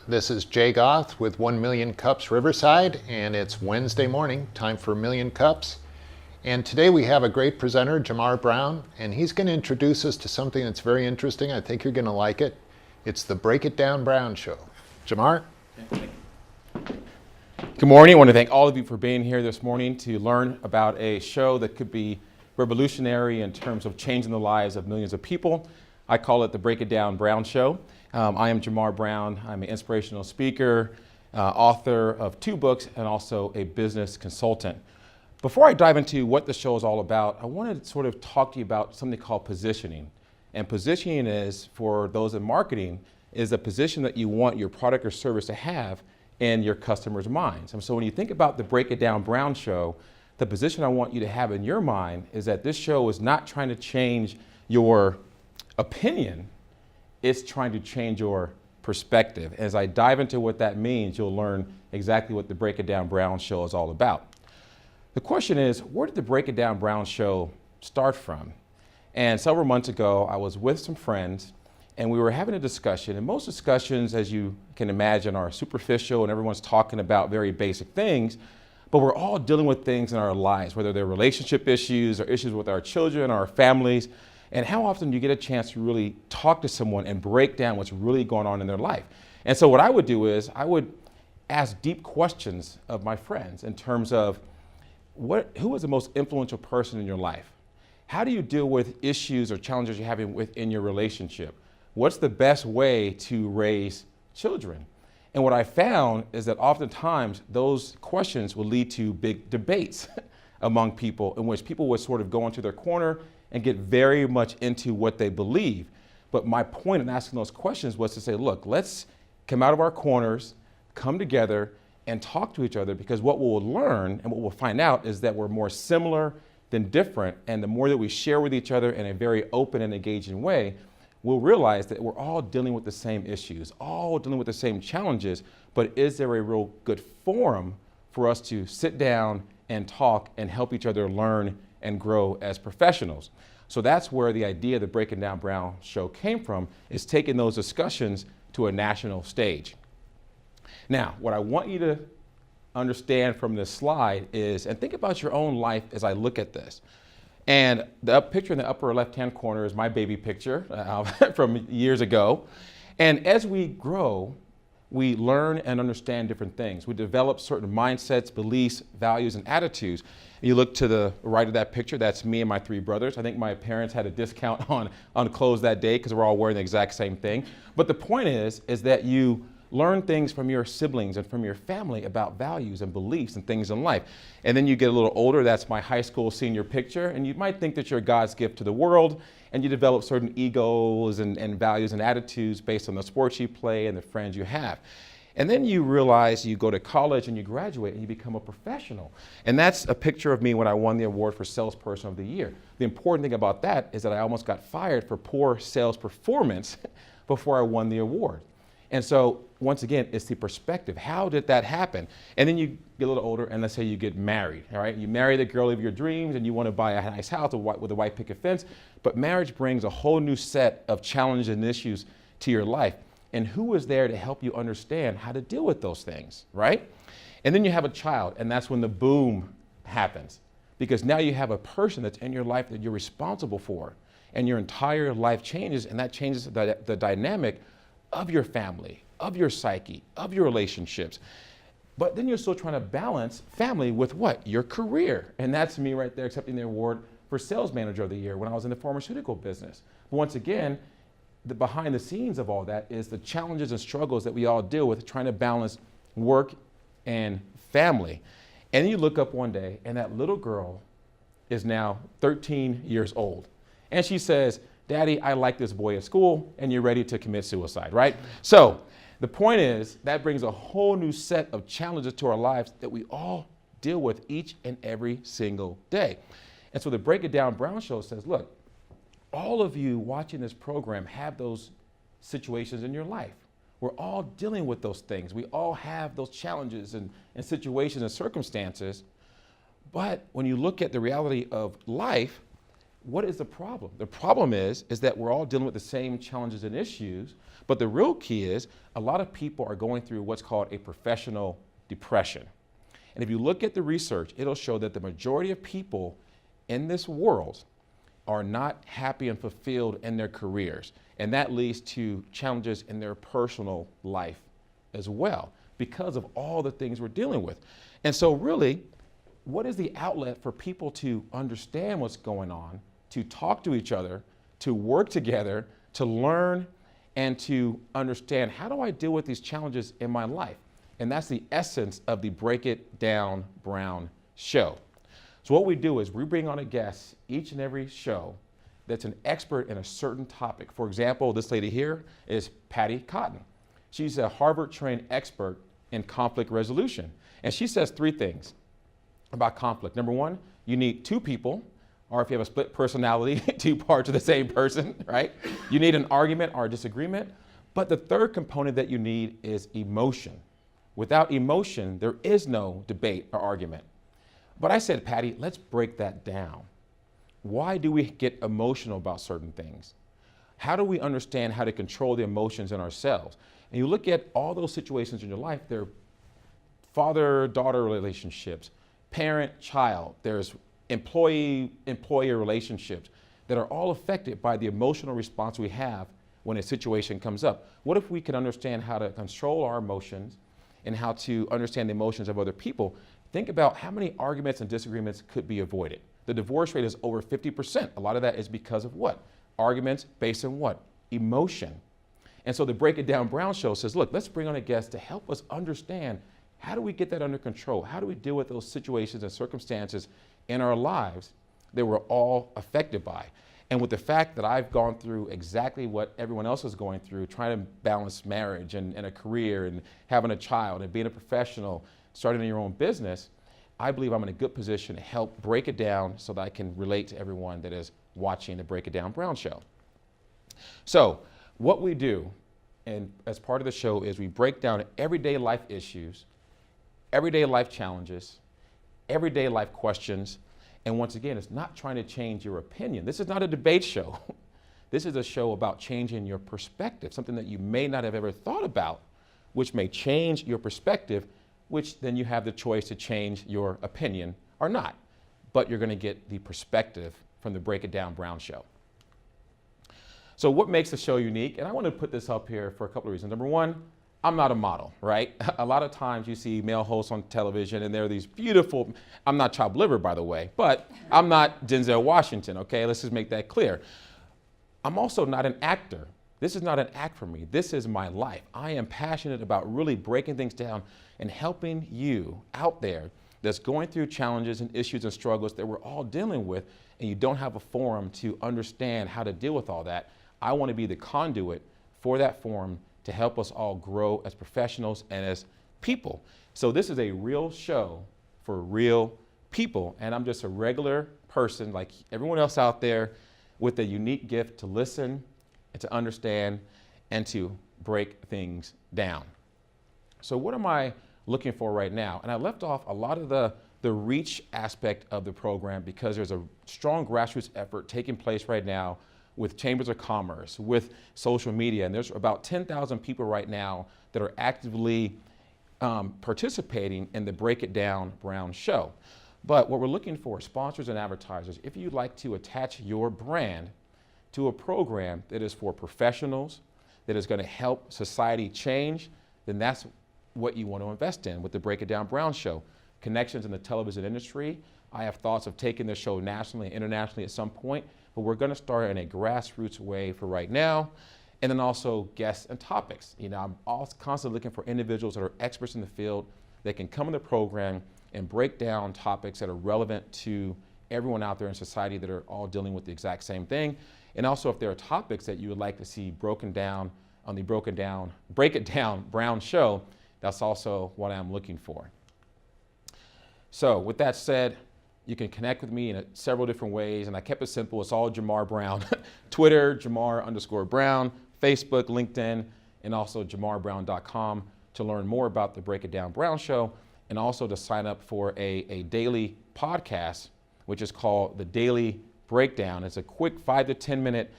This is Jay Goth with 1 Million Cups Riverside, and it's Wednesday morning, time for Million Cups. And today we have a great presenter, Marr Brown, and he's going to introduce us to something that's very interesting. I think you're going to like it. It's the Break It Down Brown Show. Marr? Good morning. I want to thank all of you for being here this morning to learn about a show that could be revolutionary in terms of changing the lives of millions of people. I call it the Break It Down Brown Show. I am Marr Brown. I'm an inspirational speaker, author of 2 books, and also a business consultant. Before I dive into what the show is all about, I want to sort of talk to you about something called positioning. And positioning is, for those in marketing, is a position that you want your product or service to have in your customers' minds. And so when you think about the Break It Down Brown Show, the position I want you to have in your mind is that this show is not trying to change your opinion, it's trying to change your perspective. As I dive into what that means, you'll learn exactly what the Break It Down Brown Show is all about. The question is, where did the Break It Down Brown Show start from? And several months ago, I was with some friends and we were having a discussion, and most discussions, as you can imagine, are superficial and everyone's talking about very basic things, but we're all dealing with things in our lives, whether they're relationship issues or issues with our children, our families. And how often do you get a chance to really talk to someone and break down what's really going on in their life? And so what I would do is I would ask deep questions of my friends in terms of who is the most influential person in your life? How do you deal with issues or challenges you're having within your relationship? What's the best way to raise children? And what I found is that oftentimes those questions will lead to big debates among people, in which people would sort of go into their corner and get very much into what they believe. But my point in asking those questions was to say, look, let's come out of our corners, come together and talk to each other, because what we'll learn and what we'll find out is that we're more similar than different. And the more that we share with each other in a very open and engaging way, we'll realize that we're all dealing with the same issues, all dealing with the same challenges, but is there a real good forum for us to sit down and talk and help each other learn and grow as professionals? So that's where the idea of the Breaking Down Brown Show came from, is taking those discussions to a national stage. Now, what I want you to understand from this slide is, and think about your own life as I look at this. And the picture in the upper left-hand corner is my baby picture from years ago. And as we grow, we learn and understand different things. We develop certain mindsets, beliefs, values, and attitudes. You look to the right of that picture, that's me and my 3 brothers. I think my parents had a discount on clothes that day because we're all wearing the exact same thing. But the point is that you learn things from your siblings and from your family about values and beliefs and things in life. And then you get a little older, that's my high school senior picture, and you might think that you're God's gift to the world, and you develop certain egos and values and attitudes based on the sports you play and the friends you have. And then you realize you go to college and you graduate and you become a professional. And that's a picture of me when I won the award for Salesperson of the Year. The important thing about that is that I almost got fired for poor sales performance before I won the award. And so, once again, it's the perspective. How did that happen? And then you get a little older, and let's say you get married, all right? You marry the girl of your dreams, and you want to buy a nice house with a white picket fence, but marriage brings a whole new set of challenges and issues to your life. And who is there to help you understand how to deal with those things, right? And then you have a child, and that's when the boom happens. Because now you have a person that's in your life that you're responsible for, and your entire life changes, and that changes the dynamic of your family, of your psyche, of your relationships. But then you're still trying to balance family with what? Your career. And that's me right there accepting the award for Sales Manager of the Year when I was in the pharmaceutical business. But once again, the behind the scenes of all that is the challenges and struggles that we all deal with trying to balance work and family. And then you look up one day and that little girl is now 13 years old. And she says, Daddy, I like this boy at school, and you're ready to commit suicide, right? So the point is that brings a whole new set of challenges to our lives that we all deal with each and every single day. And so the Break It Down Brown Show says, look, all of you watching this program have those situations in your life. We're all dealing with those things. We all have those challenges and situations and circumstances. But when you look at the reality of life, what is the problem? The problem is that we're all dealing with the same challenges and issues, but the real key is a lot of people are going through what's called a professional depression. And if you look at the research, it'll show that the majority of people in this world are not happy and fulfilled in their careers. And that leads to challenges in their personal life as well because of all the things we're dealing with. And so really, what is the outlet for people to understand what's going on, to talk to each other, to work together, to learn, and to understand, how do I deal with these challenges in my life? And that's the essence of the Break It Down Brown show. So what we do is we bring on a guest each and every show that's an expert in a certain topic. For example, this lady here is Patty Cotton. She's a Harvard-trained expert in conflict resolution. And she says 3 things about conflict. Number 1, you need 2 people, or if you have a split personality, 2 parts of the same person, right? You need an argument or a disagreement. But the 3rd component that you need is emotion. Without emotion, there is no debate or argument. But I said, Patty, let's break that down. Why do we get emotional about certain things? How do we understand how to control the emotions in ourselves? And you look at all those situations in your life, they're father-daughter relationships, parent-child, there's employee-employer relationships that are all affected by the emotional response we have when a situation comes up. What if we could understand how to control our emotions and how to understand the emotions of other people? Think about how many arguments and disagreements could be avoided. The divorce rate is over 50%. A lot of that is because of what? Arguments based on what? Emotion. And so the Break It Down Brown show says, look, let's bring on a guest to help us understand, how do we get that under control? How do we deal with those situations and circumstances in our lives that we're all affected by? And with the fact that I've gone through exactly what everyone else is going through, trying to balance marriage and a career and having a child and being a professional, starting your own business, I believe I'm in a good position to help break it down so that I can relate to everyone that is watching the Break It Down Brown show. So what we do, and as part of the show, is we break down everyday life issues, everyday life challenges, everyday life questions. And once again, it's not trying to change your opinion. This is not a debate show. This is a show about changing your perspective, something that you may not have ever thought about, which may change your perspective, which then you have the choice to change your opinion or not. But you're going to get the perspective from the Break It Down Brown show. So what makes the show unique? And I want to put this up here for a couple of reasons. Number 1, I'm not a model, right? A lot of times you see male hosts on television and they're these beautiful, I'm not chopped liver, by the way, but I'm not Denzel Washington, okay? Let's just make that clear. I'm also not an actor. This is not an act for me. This is my life. I am passionate about really breaking things down and helping you out there that's going through challenges and issues and struggles that we're all dealing with, and you don't have a forum to understand how to deal with all that. I want to be the conduit for that forum to help us all grow as professionals and as people. So this is a real show for real people, and I'm just a regular person like everyone else out there with a unique gift to listen and to understand and to break things down. So what am I looking for right now? And I left off a lot of the reach aspect of the program because there's a strong grassroots effort taking place right now with chambers of commerce, with social media, and there's about 10,000 people right now that are actively participating in the Break It Down Brown show. But what we're looking for is sponsors and advertisers. If you'd like to attach your brand to a program that is for professionals, that is going to help society change, then that's what you want to invest in with the Break It Down Brown show. Connections in the television industry. I have thoughts of taking the show nationally and internationally at some point, but we're going to start in a grassroots way for right now. And then also guests and topics. You know, I'm also constantly looking for individuals that are experts in the field that can come in the program and break down topics that are relevant to everyone out there in society that are all dealing with the exact same thing. And also if there are topics that you would like to see broken down on the Break It Down Brown show, that's also what I'm looking for. So with that said, you can connect with me in several different ways, and I kept it simple. It's all Marr Brown. Twitter, Jamar_Brown, Facebook, LinkedIn, and also JamarBrown.com to learn more about the Break It Down Brown show, and also to sign up for a daily podcast, which is called the Daily Breakdown. It's a quick 5 to 10 minute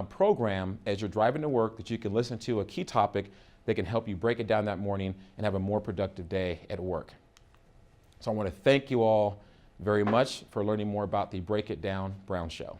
program as you're driving to work that you can listen to a key topic that can help you break it down that morning and have a more productive day at work. So I want to thank you all very much for learning more about the Break It Down Brown Show.